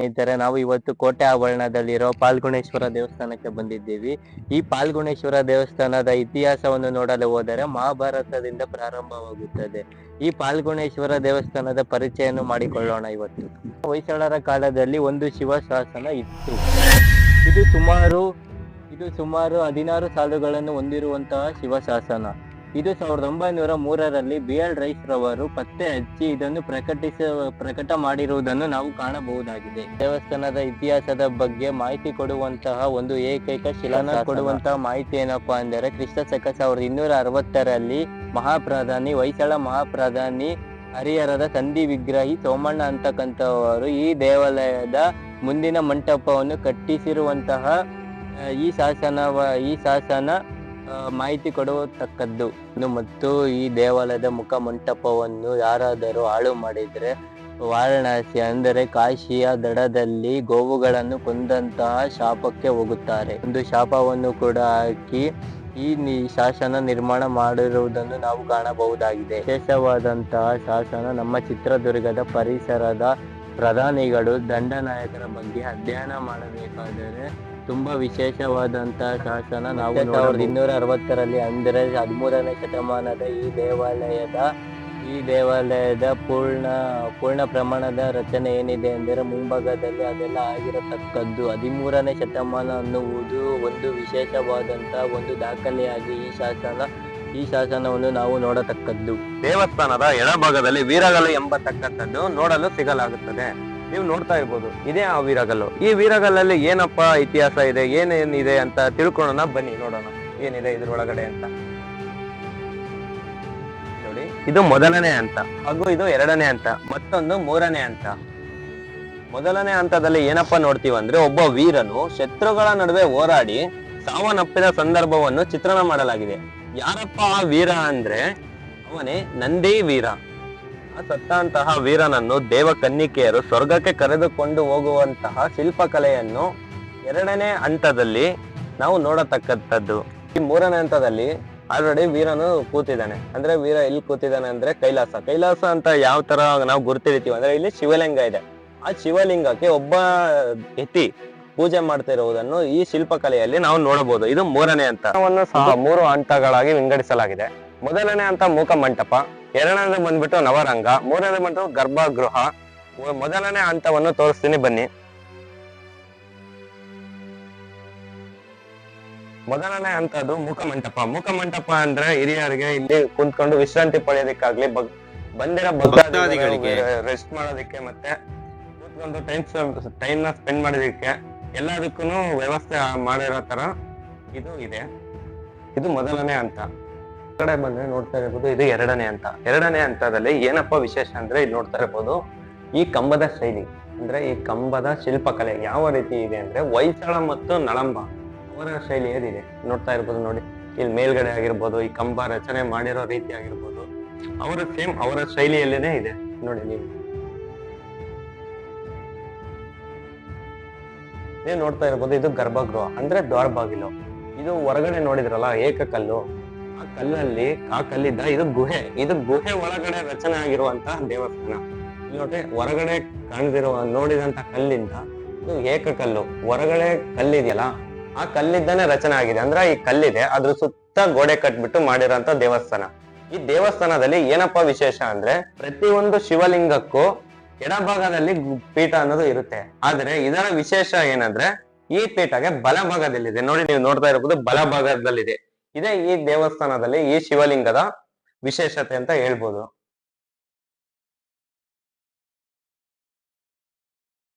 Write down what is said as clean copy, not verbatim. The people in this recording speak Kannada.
ಸ್ನೇಹಿತರೆ, ನಾವು ಇವತ್ತು ಕೋಟೆ ಆವರಣದಲ್ಲಿರೋ ಪಾಲ್ಗುಣೇಶ್ವರ ದೇವಸ್ಥಾನಕ್ಕೆ ಬಂದಿದ್ದೀವಿ. ಈ ಪಾಲ್ಗುಣೇಶ್ವರ ದೇವಸ್ಥಾನದ ಇತಿಹಾಸವನ್ನು ನೋಡಲು ಹೋದರೆ ಮಹಾಭಾರತದಿಂದ ಪ್ರಾರಂಭವಾಗುತ್ತದೆ. ಈ ಪಾಲ್ಗುಣೇಶ್ವರ ದೇವಸ್ಥಾನದ ಪರಿಚಯವನ್ನು ಮಾಡಿಕೊಳ್ಳೋಣ. ಇವತ್ತು ಹೊಯ್ಸಳರ ಕಾಲದಲ್ಲಿ ಒಂದು ಶಿವಶಾಸನ ಇತ್ತು. ಇದು ಸುಮಾರು 16 ಸಾಲುಗಳನ್ನು ಹೊಂದಿರುವಂತಹ ಶಿವಶಾಸನ. ಇದು 1903ರಲ್ಲಿ BL ರೈಸ್ ರವರು ಪತ್ತೆ ಹಚ್ಚಿ ಇದನ್ನು ಪ್ರಕಟ ಮಾಡಿರುವುದನ್ನು ನಾವು ಕಾಣಬಹುದಾಗಿದೆ. ದೇವಸ್ಥಾನದ ಇತಿಹಾಸದ ಬಗ್ಗೆ ಮಾಹಿತಿ ಕೊಡುವಂತಹ ಒಂದು ಏಕೈಕ ಶಿಲಾನ್ಯಾಸ ಕೊಡುವಂತಹ ಮಾಹಿತಿ ಏನಪ್ಪಾ ಅಂದರೆ, ಕ್ರಿಸ್ತಶಕ 1260ರಲ್ಲಿ ಮಹಾಪ್ರಧಾನಿ ಹೊಯ್ಸಳ ಮಹಾಪ್ರಧಾನಿ ಹರಿಹರದ ಸಂಧಿ ವಿಗ್ರಹಿ ಸೋಮಣ್ಣ ಅಂತಕ್ಕಂಥವರು ಈ ದೇವಾಲಯದ ಮುಂದಿನ ಮಂಟಪವನ್ನು ಕಟ್ಟಿಸಿರುವಂತಹ ಈ ಶಾಸನ ಮಾಹಿತಿ ಕೊಡತಕ್ಕದ್ದು. ಮತ್ತು ಈ ದೇವಾಲಯದ ಮುಖ ಮಂಟಪವನ್ನು ಯಾರಾದರೂ ಹಾಳು ಮಾಡಿದರೆ ವಾರಣಾಸಿ ಅಂದರೆ ಕಾಶಿಯ ದಡದಲ್ಲಿ ಗೋವುಗಳನ್ನು ಕೊಂದಂತಹ ಶಾಪಕ್ಕೆ ಹೋಗುತ್ತಾರೆ. ಒಂದು ಶಾಪವನ್ನು ಕೂಡ ಹಾಕಿ ಈ ಶಾಸನ ನಿರ್ಮಾಣ ಮಾಡಿರುವುದನ್ನು ನಾವು ಕಾಣಬಹುದಾಗಿದೆ. ವಿಶೇಷವಾದಂತಹ ಶಾಸನ ನಮ್ಮ ಚಿತ್ರದುರ್ಗದ ಪರಿಸರದ ಪ್ರಧಾನಿಗಳು ದಂಡನಾಯಕರ ಬಗ್ಗೆ ಅಧ್ಯಯನ ಮಾಡಬೇಕಾದರೆ ತುಂಬಾ ವಿಶೇಷವಾದಂತಹ ಶಾಸನ. ನಾವು 1260ರಲ್ಲಿ ಅಂದರೆ 13ನೇ ಶತಮಾನದ ಈ ದೇವಾಲಯದ ಪೂರ್ಣ ಪ್ರಮಾಣದ ರಚನೆ ಏನಿದೆ ಅಂದರೆ ಮುಂಭಾಗದಲ್ಲಿ ಅದೆಲ್ಲ ಆಗಿರತಕ್ಕದ್ದು. 13ನೇ ಶತಮಾನ ಅನ್ನುವುದು ಒಂದು ವಿಶೇಷವಾದಂತಹ ಒಂದು ದಾಖಲೆಯಾಗಿ ಈ ಶಾಸನವನ್ನು ನಾವು ನೋಡತಕ್ಕದ್ದು. ದೇವಸ್ಥಾನದ ಎಡಭಾಗದಲ್ಲಿ ವೀರಗಲ್ಲು ಎಂಬತಕ್ಕಂಥದ್ದು ನೋಡಲು ಸಿಗಲಾಗುತ್ತದೆ. ನೀವು ನೋಡ್ತಾ ಇರ್ಬೋದು, ಇದೇ ಆ ವೀರಗಲ್ಲು. ಈ ವೀರಗಲ್ಲಲ್ಲಿ ಏನಪ್ಪಾ ಇತಿಹಾಸ ಇದೆ, ಏನೇನಿದೆ ಅಂತ ತಿಳ್ಕೊಳ್ಳೋಣ ಬನ್ನಿ, ನೋಡೋಣ ಏನಿದೆ ಇದ್ರೊಳಗಡೆ ಅಂತ. ನೋಡಿ, ಇದು ಮೊದಲನೇ ಹಂತ ಹಾಗೂ ಇದು 2ನೇ ಹಂತ, ಮತ್ತೊಂದು 3ನೇ ಹಂತ. ಮೊದಲನೇ ಹಂತದಲ್ಲಿ ಏನಪ್ಪಾ ನೋಡ್ತೀವಂದ್ರೆ, ಒಬ್ಬ ವೀರನು ಶತ್ರುಗಳ ನಡುವೆ ಹೋರಾಡಿ ಸಾವನ್ನಪ್ಪಿದ ಸಂದರ್ಭವನ್ನು ಚಿತ್ರಣ ಮಾಡಲಾಗಿದೆ. ಯಾರಪ್ಪ ಆ ವೀರ ಅಂದ್ರೆ ಅವನೇ ನಂದಿ ವೀರ. ಸತ್ತಂತಹ ವೀರನನ್ನು ದೇವಕನ್ನಿಕೆಯರು ಸ್ವರ್ಗಕ್ಕೆ ಕರೆದುಕೊಂಡು ಹೋಗುವಂತಹ ಶಿಲ್ಪಕಲೆಯನ್ನು 2ನೇ ಹಂತದಲ್ಲಿ ನಾವು ನೋಡತಕ್ಕಂಥದ್ದು. ಈ 3ನೇ ಹಂತದಲ್ಲಿ ಆಲ್ರೆಡಿ ವೀರನು ಕೂತಿದ್ದಾನೆ. ಅಂದ್ರೆ ವೀರ ಎಲ್ಲಿ ಕೂತಿದ್ದಾನೆ ಅಂದ್ರೆ ಕೈಲಾಸ ಅಂತ ಯಾವ ತರ ನಾವು ಗುರುತಿರ್ತೀವಿ ಅಂದ್ರೆ, ಇಲ್ಲಿ ಶಿವಲಿಂಗ ಇದೆ. ಆ ಶಿವಲಿಂಗಕ್ಕೆ ಒಬ್ಬ ಯತಿ ಪೂಜೆ ಮಾಡ್ತಾ ಇರುವುದನ್ನು ಈ ಶಿಲ್ಪಕಲೆಯಲ್ಲಿ ನಾವು ನೋಡಬಹುದು. ಇದು 3ನೇ ಹಂತವನ್ನು ಸಹ 3 ಹಂತಗಳಾಗಿ ವಿಂಗಡಿಸಲಾಗಿದೆ. ಮೊದಲನೇ ಹಂತ ಮೂಕ ಮಂಟಪ, 2ನೇದು ಬಂದ್ಬಿಟ್ಟು ನವರಂಗ, 3ನೇದು ಬಂದು ಗರ್ಭಗೃಹ. ಮೊದಲನೇ ಹಂತವನ್ನು ತೋರಿಸ್ತೀನಿ ಬನ್ನಿ. ಮೊದಲನೇ ಹಂತದ್ದು ಮೂಕ ಮಂಟಪ ಅಂದ್ರೆ ಹಿರಿಯರಿಗೆ ಇಲ್ಲಿ ಕುಂತ್ಕೊಂಡು ವಿಶ್ರಾಂತಿ ಪಡೆಯೋದಕ್ಕಾಗ್ಲಿ, ಬಂದಿರೋ ಭಕ್ತಾದಿಗಳಿಗೆ ರೆಸ್ಟ್ ಮಾಡೋದಕ್ಕೆ ಮತ್ತೆ ಕೂತ್ಕೊಂಡು ಟೈಮ್ ನ ಸ್ಪೆಂಡ್ ಮಾಡೋದಕ್ಕೆ ಎಲ್ಲದಕ್ಕೂ ವ್ಯವಸ್ಥೆ ಮಾಡಿರೋ ತರ ಇದು ಇದೆ. ಇದು ಮೊದಲನೇ ಹಂತ. ಕಡೆ ಬಂದ್ರೆ ನೋಡ್ತಾ ಇರ್ಬೋದು, ಇದು 2ನೇ ಹಂತ. 2ನೇ ಹಂತದಲ್ಲಿ ಏನಪ್ಪಾ ವಿಶೇಷ ಅಂದ್ರೆ, ಇಲ್ಲಿ ನೋಡ್ತಾ ಇರ್ಬೋದು ಈ ಕಂಬದ ಶೈಲಿ ಅಂದ್ರೆ ಈ ಕಂಬದ ಶಿಲ್ಪಕಲೆ ಯಾವ ರೀತಿ ಇದೆ ಅಂದ್ರೆ, ಹೊಯ್ಸಳ ಮತ್ತು ನಳಂಬ ಅವರ ಶೈಲಿ ಏನಿದೆ ನೋಡ್ತಾ ಇರ್ಬೋದು. ನೋಡಿ, ಇಲ್ಲಿ ಮೇಲ್ಗಡೆ ಆಗಿರ್ಬೋದು, ಈ ಕಂಬ ರಚನೆ ಮಾಡಿರೋ ರೀತಿ ಆಗಿರ್ಬೋದು, ಅವರ ಶೈಲಿಯಲ್ಲೇನೆ ಇದೆ. ನೋಡಿ, ನೀವು ನೋಡ್ತಾ ಇರ್ಬೋದು, ಇದು ಗರ್ಭಗೃಹ ಅಂದ್ರೆ ದ್ವಾರ ಬಾಗಿಲು. ಇದು ಹೊರಗಡೆ ನೋಡಿದ್ರಲ್ಲ ಏಕಕಲ್ಲು, ಆ ಕಲ್ಲಿದ್ದ ಇದು ಗುಹೆ ಒಳಗಡೆ ರಚನೆ ಆಗಿರುವಂತಹ ದೇವಸ್ಥಾನ. ಇಲ್ಲಿ ನೋಡ್ರಿ, ಹೊರಗಡೆ ನೋಡಿದಂತ ಕಲ್ಲಿಂದ ಇದು ಏಕಕಲ್ಲು, ಹೊರಗಡೆ ಕಲ್ಲಿದೆಯಲ್ಲ ಆ ಕಲ್ಲಿದ್ದಾನೆ ರಚನೆ ಆಗಿದೆ. ಅಂದ್ರೆ ಈ ಕಲ್ಲಿದೆ, ಅದ್ರ ಸುತ್ತ ಗೋಡೆ ಕಟ್ಬಿಟ್ಟು ಮಾಡಿರೋಂತ ದೇವಸ್ಥಾನ. ಈ ದೇವಸ್ಥಾನದಲ್ಲಿ ಏನಪ್ಪಾ ವಿಶೇಷ ಅಂದ್ರೆ, ಪ್ರತಿಯೊಂದು ಶಿವಲಿಂಗಕ್ಕೂ ಎಡಭಾಗದಲ್ಲಿ ಪೀಠ ಅನ್ನೋದು ಇರುತ್ತೆ. ಆದ್ರೆ ಇದರ ವಿಶೇಷ ಏನಂದ್ರೆ, ಈ ಪೀಠಗೆ ಬಲಭಾಗದಲ್ಲಿದೆ. ನೋಡಿ, ನೀವು ನೋಡ್ತಾ ಇರಬಹುದು, ಬಲಭಾಗದಲ್ಲಿದೆ. ಇದೇ ಈ ದೇವಸ್ಥಾನದಲ್ಲಿ ಈ ಶಿವಲಿಂಗದ ವಿಶೇಷತೆ ಅಂತ ಹೇಳ್ಬೋದು.